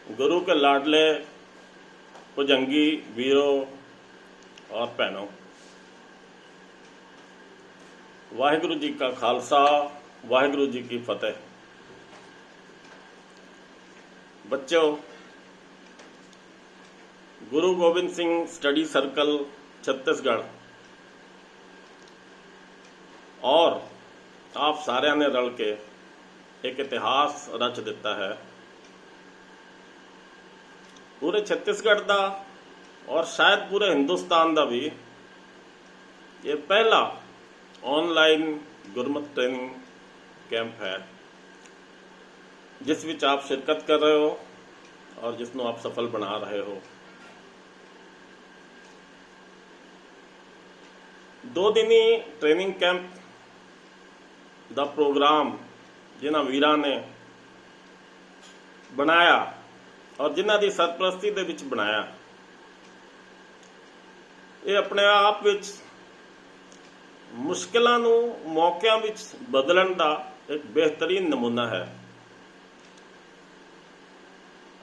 गुरु के लाडले भुजंगी वीरों और भैनों, वाहिगुरु जी का खालसा, वाहिगुरु जी की फतेह। बच्चों, गुरु गोबिंद सिंह स्टडी सर्कल छत्तीसगढ़ और आप सारिਆਂ ने रल के एक इतिहास रच दिता है। पूरे छत्तीसगढ़ का और शायद पूरे हिंदुस्तान का भी ये पहला ऑनलाइन गुरमत ट्रेनिंग कैंप है जिस विच आप शिरकत कर रहे हो और जिसनों आप सफल बना रहे हो। 2 दिनी ट्रेनिंग कैंप का प्रोग्राम जिन्हां वीरां ने बनाया और जिन्हां दी सरपरस्ती दे विच बनाया, ये अपने आप विच मुश्किलां नूं मौकिਆਂ विच बदलण दा एक बेहतरीन नमूना है।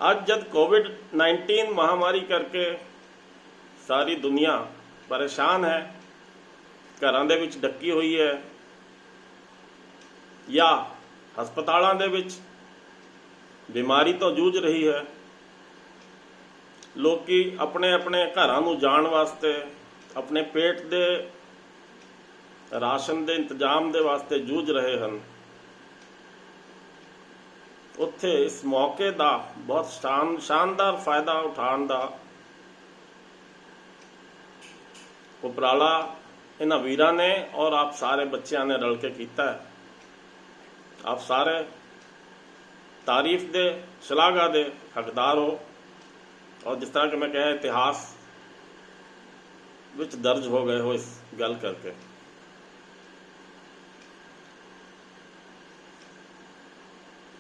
ਅੱਜ जब कोविड-19 महामारी करके सारी दुनिया परेशान है, घरां दे विच डक्की हुई है या हस्पतालों दे विच बीमारी तो जूझ रही है, लोकी अपने अपने घरां नूं जाण वास्ते अपने पेट दे राशन दे इंतजाम दे वास्ते जूझ रहे हैं। उत्थे इस मौके का बहुत शानदार फायदा उठाने का उपराला इन्हां वीरां ने और आप सारे बच्चों ने रल के कीता है। आप सारे तारीफ दे, शलाघा दे हकदार हो और जिस तरह कि मैं कहा इतिहास विच दर्ज हो गए हो इस गल करके।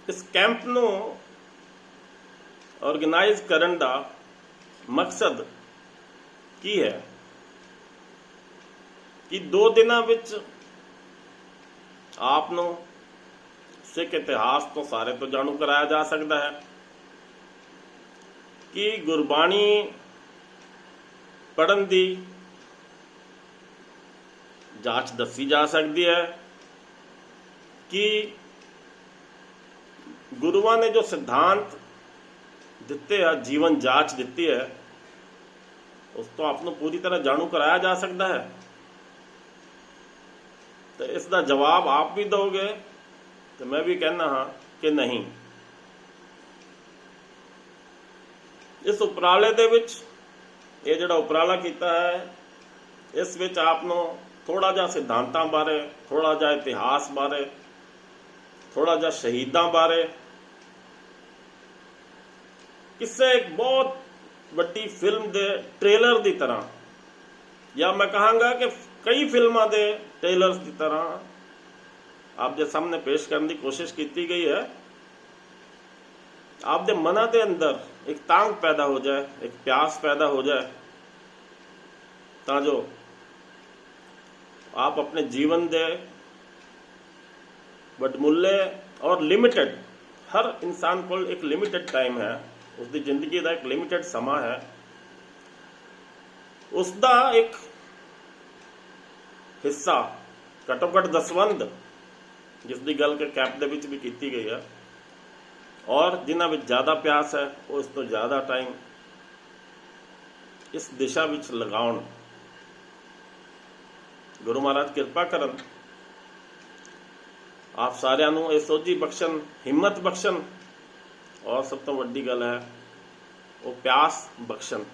इस कैंप नूं ऑर्गेनाइज करन दा मकसद की है कि 2 दिनां विच आप नूं सिख इतिहास तो सारे तो जाणू कराया जा सकता है कि गुरबाणी पढ़न दी जांच दसी जा सकती है कि गुरुआं ने जो सिद्धांत दिते है, जीवन जांच दिती है, उस तो आपको पूरी तरह जाणू कराया जा सकता है। तो इसका जवाब आप भी दोगे तो मैं भी कहना हाँ कि नहीं। इस उपराले दे विच ये जिहड़ा उपराला कीता है, इस विच आपनों थोड़ा जा सिद्धांतां बारे, थोड़ा जा इतिहास बारे, थोड़ा जा शहीदां बारे, किसे एक बहुत वड्डी फिल्म दे ट्रेलर की तरह या मैं कहांगा कि कई फिल्मां दे ट्रेलर्स की तरह आप दे सामने पेश करने की कोशिश की गई है। आप दे मना के अंदर एक तांग पैदा हो जाए, एक प्यास पैदा हो जाए, ताजो आप अपने जीवन दे वडमुल्ले और लिमिटेड, हर इंसान को एक लिमिटेड टाइम है, उसकी जिंदगी का एक लिमिटेड समा है, उसका एक हिस्सा घट्टो घट दसवंध जिसकी गल के कैंप दे विच भी की गई है और जिन्हां विच ज़्यादा प्यास है वो इस तो ज़्यादा टाइम इस दिशा विच लगाउण। गुरु महाराज कृपा करन, आप सारिਆਂ ਨੂੰ ਇਹ सोझी बख्शन, हिम्मत बख्शन और सब तो वड्डी गल है वो प्यास बख्शन।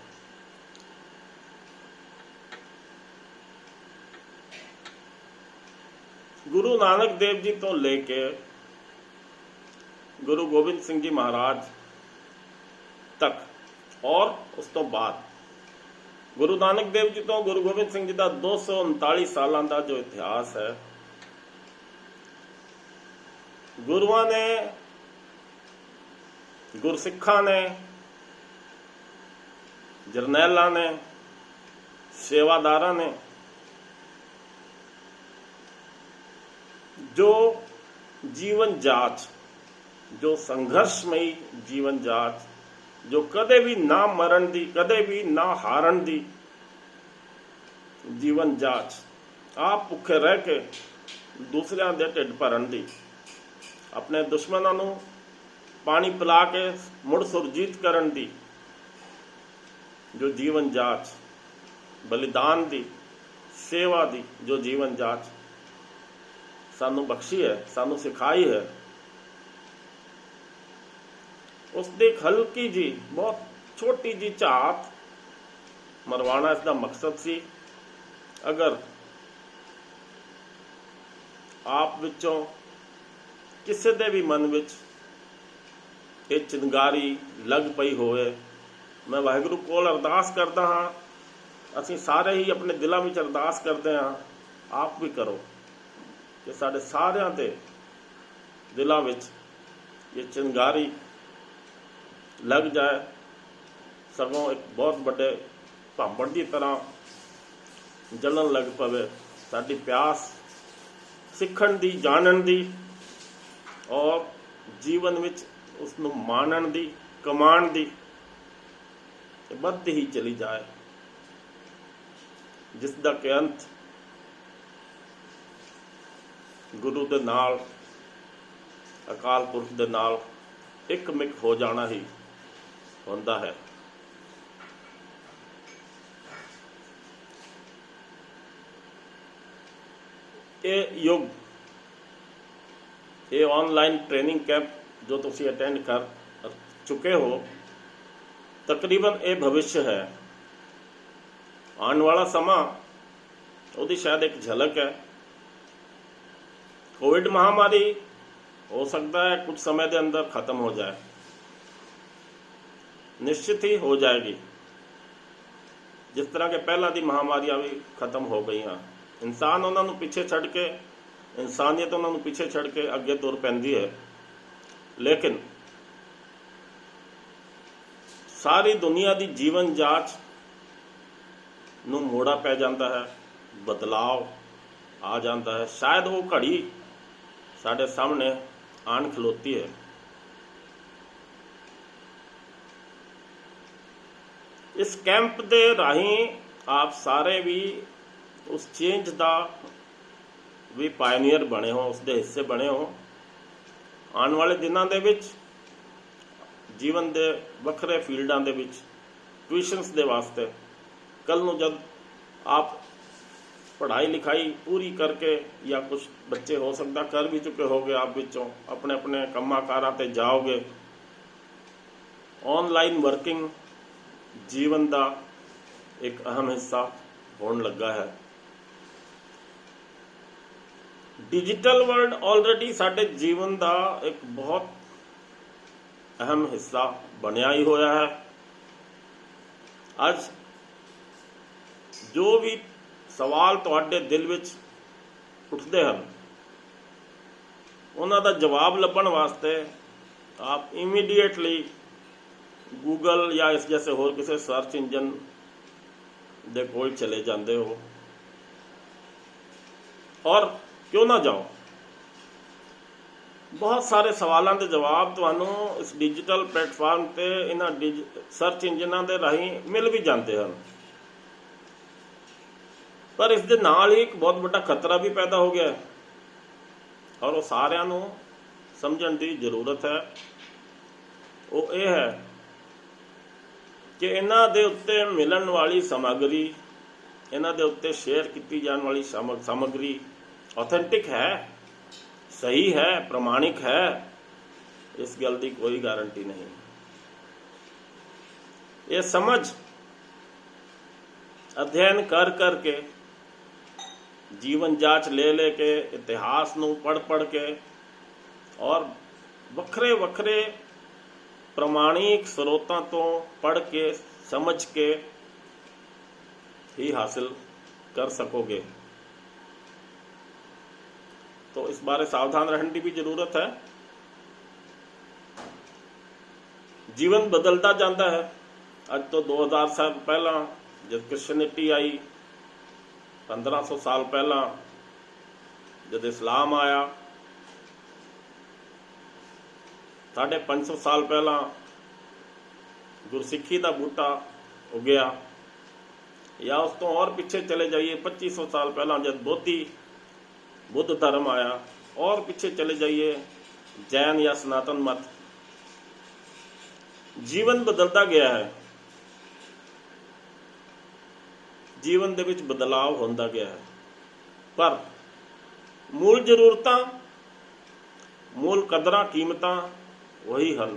गुरु नानक देव जी तो लेके गुरु गोबिंद सिंह जी महाराज तक और उस तो बाद गुरु नानक देव जी तो गुरु गोबिंद सिंह जी का 239 सालों का जो इतिहास है, गुरुआं ने, गुरसिखां ने, जरनैलां ने, सेवादारां ने जो जीवन जांच, जो संघर्षमयी जीवन जांच ਜੋ ਕਦੇ ਵੀ ਨਾ ਮਰਨ ਦੀ, ਕਦੇ ਵੀ ਨਾ ਹਾਰਨ ਦੀ ਜੀਵਨ ਜਾਚ, ਆਪ ਭੁੱਖੇ ਰਹਿ ਕੇ ਦੂਸਰਿਆਂ ਦੇ ਢਿੱਡ ਭਰਨ ਦੀ, ਆਪਣੇ ਦੁਸ਼ਮਣਾਂ ਨੂੰ ਪਾਣੀ ਪਿਲਾ ਕੇ ਮੁੜ ਸੁਰਜੀਤ ਕਰਨ ਦੀ ਜੋ ਜੀਵਨ ਜਾਚ, ਬਲੀਦਾਨ ਦੀ, ਸੇਵਾ ਦੀ ਜੋ ਜੀਵਨ ਜਾਚ ਸਾਨੂੰ ਬਖਸ਼ੀ ਹੈ, ਸਾਨੂੰ ਸਿਖਾਈ ਹੈ, ਉਸ ਦੀ ਹਲਕੀ ਜੀ, ਬਹੁਤ ਛੋਟੀ ਜੀ ਝਾਤ ਮਰਵਾਣਾ ਇਸ ਦਾ ਮਕਸਦ ਸੀ। ਅਗਰ ਆਪ ਵਿੱਚੋਂ ਕਿਸੇ ਦੇ ਵੀ ਮਨ ਵਿੱਚ ਇਹ ਚਿੰਗਾਰੀ ਲੱਗ ਪਈ ਹੋਵੇ, ਮੈਂ ਵਾਹਿਗੁਰੂ ਕੋਲ ਅਰਦਾਸ ਕਰਦਾ ਹਾਂ, ਅਸੀਂ ਸਾਰੇ ਹੀ ਆਪਣੇ ਦਿਲਾਂ ਵਿੱਚ ਅਰਦਾਸ ਕਰਦੇ ਹਾਂ, ਆਪ ਵੀ ਕਰੋ ਕਿ ਸਾਡੇ ਸਾਰਿਆਂ ਦੇ ਦਿਲਾਂ ਵਿੱਚ ਇਹ ਚਿੰਗਾਰੀ ਲੱਗ ਜਾਏ, ਸਗੋਂ ਇੱਕ ਬਹੁਤ ਵੱਡੇ ਭਾਂਬੜ ਦੀ ਤਰ੍ਹਾਂ ਜਲਣ ਲੱਗ ਪਵੇ। ਸਾਡੀ ਪਿਆਸ ਸਿੱਖਣ ਦੀ, ਜਾਣਨ ਦੀ ਔਰ ਜੀਵਨ ਵਿੱਚ ਉਸ ਨੂੰ ਮਾਣਨ ਦੀ, ਕਮਾਉਣ ਦੀ ਵੱਧਦੀ ਹੀ ਚਲੀ ਜਾਏ, ਜਿਸ ਦਾ ਕਿ ਅੰਤ ਗੁਰੂ ਦੇ ਨਾਲ, ਅਕਾਲ ਪੁਰਖ ਦੇ ਨਾਲ ਇੱਕ ਮਿਕ ਹੋ ਜਾਣਾ ਹੀ ਹੁੰਦਾ ਹੈ। ਇਹ ਯੁੱਗ, ਇਹ ਆਨਲਾਈਨ ਟ੍ਰੇਨਿੰਗ ਕੈਂਪ ਜੋ ਤੁਸੀਂ ਅਟੈਂਡ ਕਰ ਚੁੱਕੇ ਹੋ, ਤਕਰੀਬਨ ਇਹ ਭਵਿੱਖ ਹੈ। ਆਉਣ ਵਾਲਾ ਸਮਾਂ ਉਹਦੀ ਸ਼ਾਇਦ ਇੱਕ ਝਲਕ ਹੈ। ਕੋਵਿਡ ਮਹਾਮਾਰੀ ਹੋ ਸਕਦਾ ਹੈ ਕੁਝ समय ਦੇ ਅੰਦਰ ਖਤਮ ਹੋ ਜਾਏ, ਨਿਸ਼ਚਿਤ ਹੀ ਹੋ ਜਾਏਗੀ, ਜਿਸ ਤਰ੍ਹਾਂ ਕਿ ਪਹਿਲਾਂ ਦੀ ਮਹਾਮਾਰੀਆਂ ਵੀ ਖਤਮ ਹੋ ਗਈਆਂ। ਇਨਸਾਨ ਉਹਨਾਂ ਨੂੰ ਪਿੱਛੇ ਛੱਡ ਕੇ, ਇਨਸਾਨੀਅਤ ਉਹਨਾਂ ਨੂੰ ਪਿੱਛੇ ਛੱਡ ਕੇ ਅੱਗੇ ਤੁਰ ਪੈਂਦੀ ਹੈ, ਲੇਕਿਨ ਸਾਰੀ ਦੁਨੀਆ ਦੀ ਜੀਵਨ ਜਾਚ ਨੂੰ ਮੋੜਾ ਪੈ ਜਾਂਦਾ ਹੈ, ਬਦਲਾਵ ਆ ਜਾਂਦਾ ਹੈ। ਸ਼ਾਇਦ ਉਹ ਘੜੀ ਸਾਡੇ ਸਾਹਮਣੇ ਆਣ ਖਲੋਤੀ ਹੈ। ਇਸ ਕੈਂਪ ਦੇ ਰਾਹੀਂ ਆਪ ਸਾਰੇ ਵੀ ਉਸ ਚੇਂਜ ਦਾ ਵੀ ਪਾਇਨੀਅਰ ਬਣੇ ਹੋ, ਉਸ ਦੇ ਹਿੱਸੇ ਬਣੇ ਹੋ। ਆਉਣ ਵਾਲੇ ਦਿਨਾਂ ਦੇ ਵਿੱਚ ਜੀਵਨ ਦੇ ਵੱਖਰੇ ਫੀਲਡਾਂ ਦੇ ਵਿੱਚ ਟਿਊਸ਼ਨਸ ਦੇ ਵਾਸਤੇ, ਕੱਲ ਨੂੰ ਜਦ ਆਪ ਪੜ੍ਹਾਈ ਲਿਖਾਈ ਪੂਰੀ ਕਰਕੇ, ਜਾਂ ਕੁਝ ਬੱਚੇ ਹੋ ਸਕਦਾ ਕਰ ਵੀ ਚੁੱਕੇ ਹੋਗੇ ਆਪ ਵਿੱਚੋਂ, ਆਪਣੇ ਆਪਣੇ ਕੰਮਾਂ ਕਾਰਾਂ ਤੇ ਜਾਓਗੇ, ਆਨਲਾਈਨ ਵਰਕਿੰਗ ਜੀਵਨ ਦਾ ਇੱਕ ਅਹਿਮ ਹਿੱਸਾ ਹੋਣ ਲੱਗਾ ਹੈ। ਡਿਜੀਟਲ ਵਰਲਡ ਆਲਰੇਡੀ ਸਾਡੇ ਜੀਵਨ ਦਾ ਇੱਕ ਬਹੁਤ ਅਹਿਮ ਹਿੱਸਾ ਬਣਿਆ ਹੀ ਹੋਇਆ ਹੈ। ਅੱਜ ਜੋ ਵੀ ਸਵਾਲ ਤੁਹਾਡੇ ਦਿਲ ਵਿੱਚ ਉੱਠਦੇ ਹਨ, ਉਹਨਾਂ ਦਾ ਜਵਾਬ ਲੱਭਣ ਵਾਸਤੇ ਆਪ ਇਮੀਡੀਏਟਲੀ ਗੂਗਲ ਜਾਂ ਇਸ ਜੈਸੇ ਹੋਰ ਕਿਸੇ ਸਰਚ ਇੰਜਨ ਦੇ ਕੋਲ ਚਲੇ ਜਾਂਦੇ ਹੋ, ਔਰ ਕਿਉਂ ਨਾ ਜਾਓ, ਬਹੁਤ ਸਾਰੇ ਸਵਾਲਾਂ ਦੇ ਜਵਾਬ ਤੁਹਾਨੂੰ ਇਸ ਡਿਜੀਟਲ ਪਲੇਟਫਾਰਮ ਤੇ ਇਹਨਾਂ ਸਰਚ ਇੰਜਨਾਂ ਦੇ ਰਾਹੀਂ ਮਿਲ ਵੀ ਜਾਂਦੇ ਹਨ। ਪਰ ਇਸ ਦੇ ਨਾਲ ਹੀ ਇੱਕ ਬਹੁਤ ਵੱਡਾ ਖਤਰਾ ਵੀ ਪੈਦਾ ਹੋ ਗਿਆ ਹੈ, ਔਰ ਉਹ ਸਾਰਿਆਂ ਨੂੰ ਸਮਝਣ ਦੀ ਜ਼ਰੂਰਤ ਹੈ। ਉਹ ਇਹ ਹੈ ਕਿ ਇਹਨਾਂ ਦੇ ਉੱਤੇ ਮਿਲਣ ਵਾਲੀ ਸਮੱਗਰੀ, ਇਹਨਾਂ ਦੇ ਉੱਤੇ ਸ਼ੇਅਰ ਕੀਤੀ ਜਾਣ ਵਾਲੀ ਸਮੱਗਰੀ ਆਥੈਂਟਿਕ ਹੈ, ਸਹੀ ਹੈ, ਪ੍ਰਮਾਣਿਕ ਹੈ, ਇਸ ਗੱਲ ਦੀ ਕੋਈ ਗਾਰੰਟੀ ਨਹੀਂ। ਇਹ ਸਮਝ ਅਧਿਐਨ ਕਰ ਕਰਕੇ, ਜੀਵਨ ਜਾਂਚ ਲੈ ਕੇ, ਇਤਿਹਾਸ ਨੂੰ ਪੜ੍ਹ ਕੇ, ਔਰ ਵੱਖਰੇ ਵੱਖਰੇ ਪ੍ਰਮਾਣਿਕ ਸਰੋਤਾਂ ਤੋਂ ਪੜ੍ਹ ਕੇ, ਸਮਝ ਕੇ ਹੀ ਹਾਸਿਲ ਕਰ ਸਕੋਗੇ। तो इस बारे सावधान रहने की भी जरूरत है। जीवन बदलता जाता है। अज तो 2000 साल पहला जब क्रिश्चियनिटी आई, 1500 साल पहला जब इस्लाम आया, 550 साल पहला ਗੁਰਸਿੱਖੀ ਦਾ ਬੂਟਾ ਉਗਿਆ, ਜਾਂ ਉਸ ਤੋਂ ਔਰ ਪਿੱਛੇ ਚਲੇ ਜਾਈਏ 2500 ਸਾਲ ਪਹਿਲਾਂ ਜਦ ਬੁੱਧ ਧਰਮ ਆਇਆ, ਔਰ ਪਿੱਛੇ ਚਲੇ ਜਾਈਏ ਜੈਨ ਜਾਂ ਸਨਾਤਨ ਮਤ, ਜੀਵਨ ਬਦਲਦਾ ਗਿਆ ਹੈ, ਜੀਵਨ ਦੇ ਵਿੱਚ ਬਦਲਾਵ ਹੁੰਦਾ ਗਿਆ ਹੈ, ਪਰ ਮੂਲ ਜ਼ਰੂਰਤਾਂ, ਮੂਲ ਕਦਰਾਂ ਕੀਮਤਾਂ ਉਹੀ ਹਨ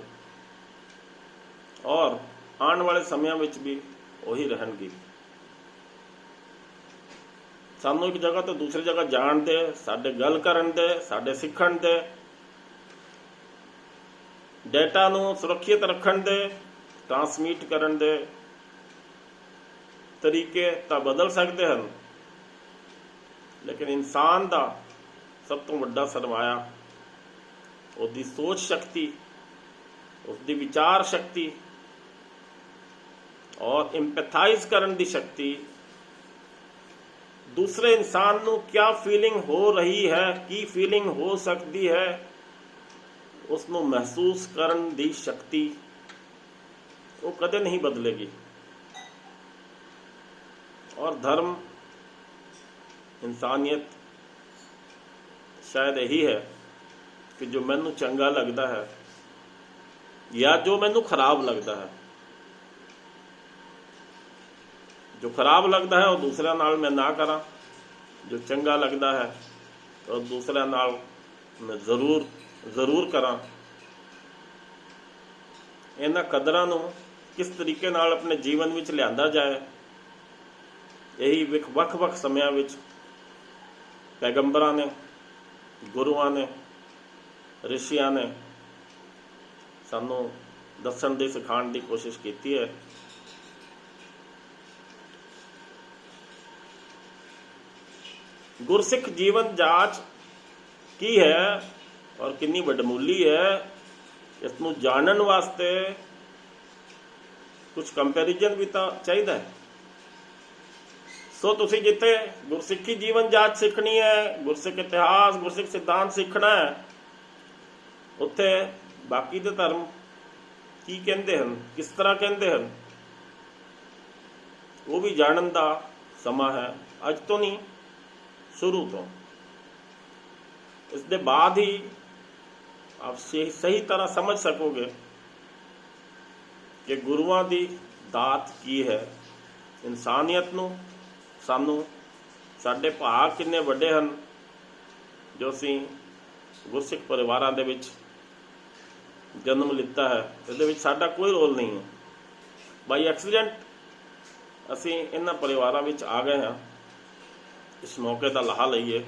ਔਰ ਆਉਣ ਵਾਲੇ ਸਮਿਆਂ ਵਿੱਚ ਵੀ ਉਹੀ ਰਹਿਣਗੀ। ਸਾਨੂੰ ਇੱਕ ਜਗ੍ਹਾ ਤੋਂ ਦੂਸਰੀ ਜਗ੍ਹਾ ਜਾਣ ਦੇ, ਸਾਡੇ ਗੱਲ ਕਰਨ ਦੇ, ਸਾਡੇ ਸਿੱਖਣ ਦੇ, ਡੇਟਾ ਨੂੰ ਸੁਰੱਖਿਅਤ ਰੱਖਣ ਦੇ, ਟ੍ਰਾਂਸਮਿਟ ਕਰਨ ਦੇ ਤਰੀਕੇ ਤਾਂ ਬਦਲ ਸਕਦੇ ਹਨ, ਲੇਕਿਨ ਇਨਸਾਨ ਦਾ ਸਭ ਤੋਂ ਵੱਡਾ ਸਰਮਾਇਆ ਉਹਦੀ ਸੋਚ ਸ਼ਕਤੀ, ਉਸਦੀ ਵਿਚਾਰ ਸ਼ਕਤੀ ਔਰ ਇੰਪੈਥਾਈਜ਼ ਕਰਨ ਦੀ ਸ਼ਕਤੀ, ਦੂਸਰੇ ਇਨਸਾਨ ਨੂੰ ਕਿਆ ਫੀਲਿੰਗ ਹੋ ਰਹੀ ਹੈ, ਕੀ ਫੀਲਿੰਗ ਹੋ ਸਕਦੀ ਹੈ, ਉਸ ਨੂੰ ਮਹਿਸੂਸ ਕਰਨ ਦੀ ਸ਼ਕਤੀ, ਉਹ ਕਦੇ ਨਹੀਂ ਬਦਲੇਗੀ। ਔਰ ਧਰਮ, ਇਨਸਾਨੀਅਤ ਸ਼ਾਇਦ ਇਹੀ ਹੈ ਕਿ ਜੋ ਮੈਨੂੰ ਚੰਗਾ ਲੱਗਦਾ ਹੈ ਜਾਂ ਜੋ ਮੈਨੂੰ ਖਰਾਬ ਲੱਗਦਾ ਹੈ, ਜੋ ਖਰਾਬ ਲੱਗਦਾ ਹੈ ਉਹ ਦੂਸਰਿਆਂ ਨਾਲ ਮੈਂ ਨਾ ਕਰਾਂ, ਜੋ ਚੰਗਾ ਲੱਗਦਾ ਹੈ ਉਹ ਦੂਸਰਿਆਂ ਨਾਲ ਮੈਂ ਜ਼ਰੂਰ ਕਰਾਂ। ਇਹਨਾਂ ਕਦਰਾਂ ਨੂੰ ਕਿਸ ਤਰੀਕੇ ਨਾਲ ਆਪਣੇ ਜੀਵਨ ਵਿੱਚ ਲਿਆਂਦਾ ਜਾਏ, ਇਹੀ ਵੱਖ-ਵੱਖ ਸਮਿਆਂ ਵਿੱਚ ਪੈਗੰਬਰਾਂ ਨੇ, ਗੁਰੂਆਂ ਨੇ, ਰਿਸ਼ੀਆਂ ਨੇ ਸਾਨੂੰ ਦੱਸਣ ਦੀ, ਸਿਖਾਉਣ ਦੀ ਕੋਸ਼ਿਸ਼ ਕੀਤੀ ਹੈ। ਗੁਰਸਿੱਖ ਜੀਵਨ ਜਾਂਚ ਕੀ ਹੈ ਔਰ ਕਿੰਨੀ ਵਡਮੁੱਲੀ ਹੈ, ਇਸ ਨੂੰ ਜਾਣਨ ਵਾਸਤੇ ਕੁਝ ਕੰਪੈਰੀਜ਼ਨ ਵੀ ਤਾਂ ਚਾਹੀਦਾ ਹੈ। ਸੋ ਤੁਸੀਂ ਜਿੱਥੇ ਗੁਰਸਿੱਖੀ ਜੀਵਨ ਜਾਂਚ ਸਿੱਖਣੀ ਹੈ, ਗੁਰਸਿੱਖ ਇਤਿਹਾਸ, ਗੁਰਸਿੱਖ ਸਿਧਾਂਤ ਸਿੱਖਣਾ ਹੈ, ਉੱਥੇ ਬਾਕੀ ਦੇ ਧਰਮ ਕੀ ਕਹਿੰਦੇ ਹਨ, ਕਿਸ ਤਰ੍ਹਾਂ ਕਹਿੰਦੇ ਹਨ, ਉਹ ਵੀ ਜਾਣਨ ਦਾ ਸਮਾਂ ਹੈ। ਅੱਜ ਤੋਂ ਨਹੀਂ, शुरू तो इसके बाद ही आप सही तरह समझ सकोगे कि गुरुआं दी दात की है। इंसानियत नूं सानू साडे भाग किन्ने वड्डे हन जो असीं गुरसिख परिवारां दे विच जन्म लिता है। इहदे विच साडा कोई रोल नहीं है। बाई एक्सीडेंट असीं इन्हां परिवारां विच आ गए हाँ। इस मौके का लाहा लईए,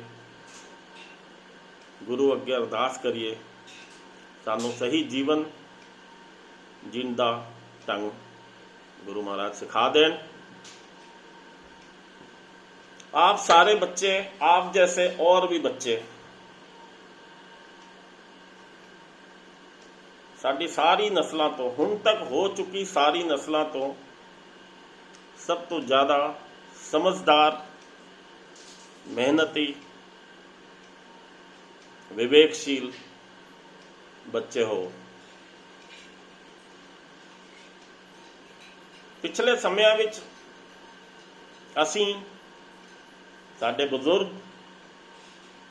गुरु अगे अरदास करिए, सानू सही जीवन जीण दा ढंग गुरु महाराज सिखा देन। आप सारे बच्चे, आप जैसे और भी बच्चे, साडी सारी नस्लों तो, हुण तक हो चुकी सारी नस्लों तो सब तो ज़्यादा समझदार, मेहनती, विवेकशील बच्चे हो। पिछले समय विच असीं साडे बुजुर्ग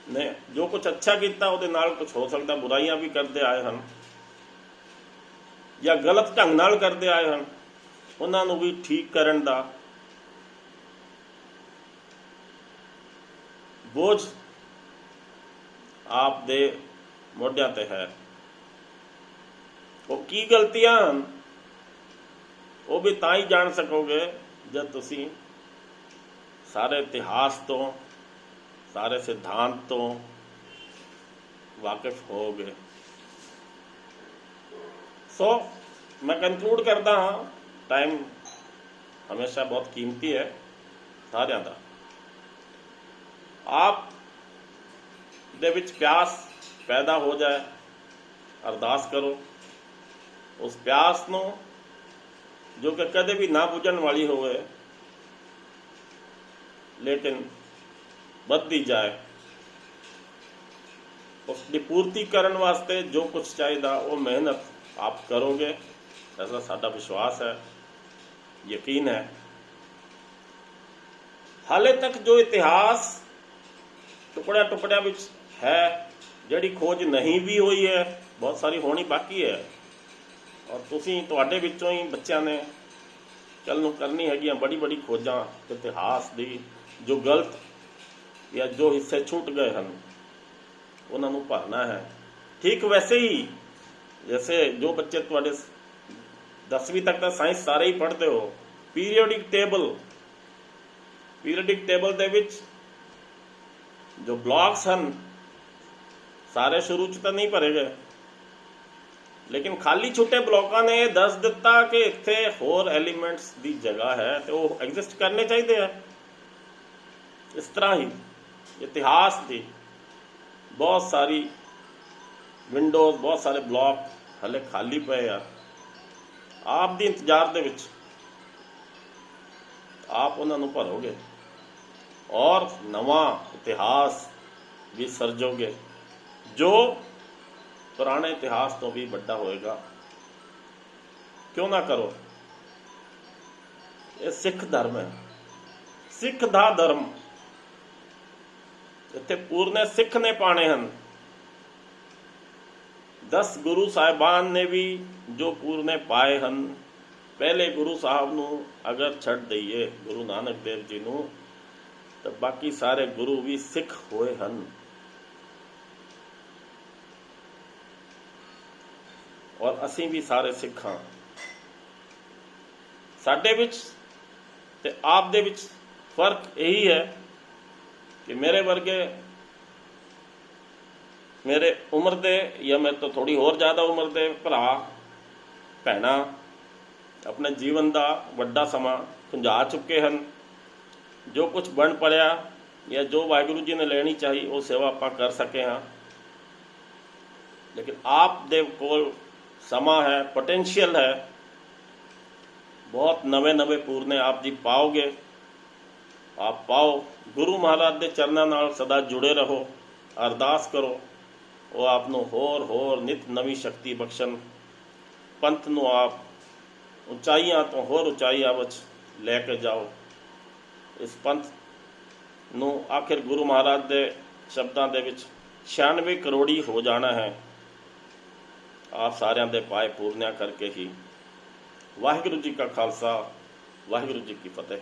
ने जो कुछ अच्छा किया उहदे नाल कुछ हो सकता बुराइयां भी करते आए हैं या गलत ढंग नाल करते आए हैं, उन्हां नूं भी ठीक करन दा बोझ आप दे मोढियां ते है। वो की गलतियां हन वो भी तां ही जान सकोगे जब तुसीं सारे इतिहास तो, सारे सिद्धांत तो वाकिफ होगे। सो मैं कंक्लूड करता हाँ, टाइम हमेशा बहुत कीमती है सारिਆਂ ਦਾ। आप दे विच प्यास पैदा हो जाए, अरदास करो उस प्यास नूं जो कि कदे भी ना बुझण वाली होवे लेकिन बढ़ती जाए, उसकी पूर्ति करन वास्ते जो कुछ चाहिए वो मेहनत आप करोगे ਐਸਾ ਸਾਡਾ ਵਿਸ਼ਵਾਸ ਹੈ, ਯਕੀਨ ਹੈ। ਹਾਲੇ ਤੱਕ ਜੋ ਇਤਿਹਾਸ ਟੁਕੜਿਆਂ ਟੁਕੜਿਆਂ ਵਿੱਚ ਹੈ, ਜਿਹੜੀ ਖੋਜ ਨਹੀਂ ਵੀ ਹੋਈ ਹੈ, ਬਹੁਤ ਸਾਰੀ ਹੋਣੀ ਬਾਕੀ ਹੈ। ਔਰ ਤੁਸੀਂ ਤੁਹਾਡੇ ਵਿੱਚੋਂ ਹੀ ਬੱਚਿਆਂ ਨੇ ਕੱਲ੍ਹ ਨੂੰ ਕਰਨੀ ਹੈਗੀਆਂ ਬੜੀ ਬੜੀ ਖੋਜਾਂ ਇਤਿਹਾਸ ਦੀ। ਜੋ ਗਲਤ ਜਾਂ ਜੋ ਹਿੱਸੇ ਛੁੱਟ ਗਏ ਹਨ ਉਹਨਾਂ ਨੂੰ ਭਰਨਾ ਹੈ। ਠੀਕ ਵੈਸੇ ਹੀ ਜੈਸੇ ਜੋ ਬੱਚੇ ਤੁਹਾਡੇ 10ਵੀਂ ਤੱਕ ਤਾਂ ਸਾਇੰਸ ਸਾਰੇ ਹੀ ਪੜ੍ਹਦੇ ਹੋ, ਪੀਰੀਓਡਿਕ ਟੇਬਲ ਦੇ ਵਿੱਚ ਜੋ ਬਲੌਕਸ ਹਨ ਸਾਰੇ ਸ਼ੁਰੂ 'ਚ ਤਾਂ ਨਹੀਂ ਭਰੇ ਗਏ, ਲੇਕਿਨ ਖਾਲੀ ਛੁੱਟੇ ਬਲੋਕਾਂ ਨੇ ਇਹ ਦੱਸ ਦਿੱਤਾ ਕਿ ਇੱਥੇ ਹੋਰ ਐਲੀਮੈਂਟਸ ਦੀ ਜਗ੍ਹਾ ਹੈ ਤੇ ਉਹ ਐਗਜ਼ਿਸਟ ਕਰਨੇ ਚਾਹੀਦੇ ਆ। ਇਸ ਤਰ੍ਹਾਂ ਹੀ ਇਤਿਹਾਸ ਦੀ ਬਹੁਤ ਸਾਰੀ ਵਿੰਡੋਜ਼, ਬਹੁਤ ਸਾਰੇ ਬਲੌਕ ਹਲੇ ਖਾਲੀ ਪਏ ਆ। ਆਪ ਦੀ ਇੰਤਜ਼ਾਰ ਦੇ ਵਿੱਚ ਆਪ ਉਹਨਾਂ ਨੂੰ ਭਰੋਗੇ ਔਰ ਨਵਾਂ ਇਤਿਹਾਸ ਵੀ ਸਿਰਜੋਗੇ ਜੋ ਪੁਰਾਣੇ ਇਤਿਹਾਸ ਤੋਂ ਵੀ ਵੱਡਾ ਹੋਏਗਾ। ਕਿਉਂ ਨਾ ਕਰੋ। ਇਹ ਸਿੱਖ ਧਰਮ ਹੈ, ਸਿੱਖ ਦਾ ਧਰਮ। ਇੱਥੇ ਪੂਰਨੇ ਸਿੱਖ ਨੇ ਪਾਣੇ ਹਨ। 10 ਗੁਰੂ ਸਾਹਿਬਾਨ ਨੇ ਵੀ ਜੋ ਪੂਰਨੇ ਪਾਏ ਹਨ, ਪਹਿਲੇ ਗੁਰੂ ਸਾਹਿਬ ਨੂੰ ਅਗਰ ਛੱਡ ਦਈਏ, ਗੁਰੂ ਨਾਨਕ ਦੇਵ ਜੀ ਨੂੰ, ਤਾਂ ਬਾਕੀ ਸਾਰੇ ਗੁਰੂ ਵੀ ਸਿੱਖ ਹੋਏ ਹਨ। ਔਰ ਅਸੀਂ ਵੀ ਸਾਰੇ ਸਿੱਖ ਹਾਂ। ਸਾਡੇ ਵਿੱਚ ਤੇ ਆਪ ਦੇ ਵਿੱਚ ਫਰਕ ਇਹੀ ਹੈ ਕਿ ਮੇਰੇ ਵਰਗੇ, ਮੇਰੇ ਉਮਰ ਦੇ ਜਾਂ ਮੇਰੇ ਤੋਂ ਥੋੜੀ ਹੋਰ ਜ਼ਿਆਦਾ ਉਮਰ ਦੇ ਭਰਾ ਭੈਣਾਂ ਆਪਣੇ ਜੀਵਨ ਦਾ ਵੱਡਾ ਸਮਾਂ ਖੁੰਝਾ ਚੁੱਕੇ ਹਨ। ਜੋ ਕੁਝ ਬਣ ਪੜਿਆ ਜਾਂ ਜੋ ਵਾਹਿਗੁਰੂ ਜੀ ਨੇ ਲੈਣੀ ਚਾਹੀ ਉਹ ਸੇਵਾ ਆਪਾਂ ਕਰ ਸਕੇ ਹਾਂ। ਲੇਕਿਨ ਆਪ ਦੇ ਕੋਲ ਸਮਾਂ ਹੈ, ਪੋਟੈਂਸ਼ੀਅਲ ਹੈ, ਬਹੁਤ ਨਵੇਂ ਪੂਰਨੇ ਆਪ ਜੀ ਪਾਓਗੇ। ਆਪ ਪਾਓ, ਗੁਰੂ ਮਹਾਰਾਜ ਦੇ ਚਰਨਾਂ ਨਾਲ ਸਦਾ ਜੁੜੇ ਰਹੋ, ਅਰਦਾਸ ਕਰੋ ਉਹ ਆਪ ਨੂੰ ਹੋਰ ਨਿਤ ਨਵੀਂ ਸ਼ਕਤੀ ਬਖਸ਼ਣ, ਪੰਥ ਨੂੰ ਆਪ ਉਚਾਈਆਂ ਤੋਂ ਹੋਰ ਉਚਾਈਆਂ ਵਿੱਚ ਲੈ ਕੇ ਜਾਓ। ਇਸ ਪੰਥ ਨੂੰ ਆਖਿਰ ਗੁਰੂ ਮਹਾਰਾਜ ਦੇ ਸ਼ਬਦਾਂ ਦੇ ਵਿੱਚ 96 ਕਰੋੜੀ ਹੋ ਜਾਣਾ ਹੈ। ਆਪ ਸਾਰਿਆਂ ਦੇ ਪਾਏ ਪੂਰਨਿਆਂ ਕਰਕੇ ਹੀ। ਵਾਹਿਗੁਰੂ ਜੀ ਕਾ ਖਾਲਸਾ, ਵਾਹਿਗੁਰੂ ਜੀ ਕੀ ਫਤਿਹ।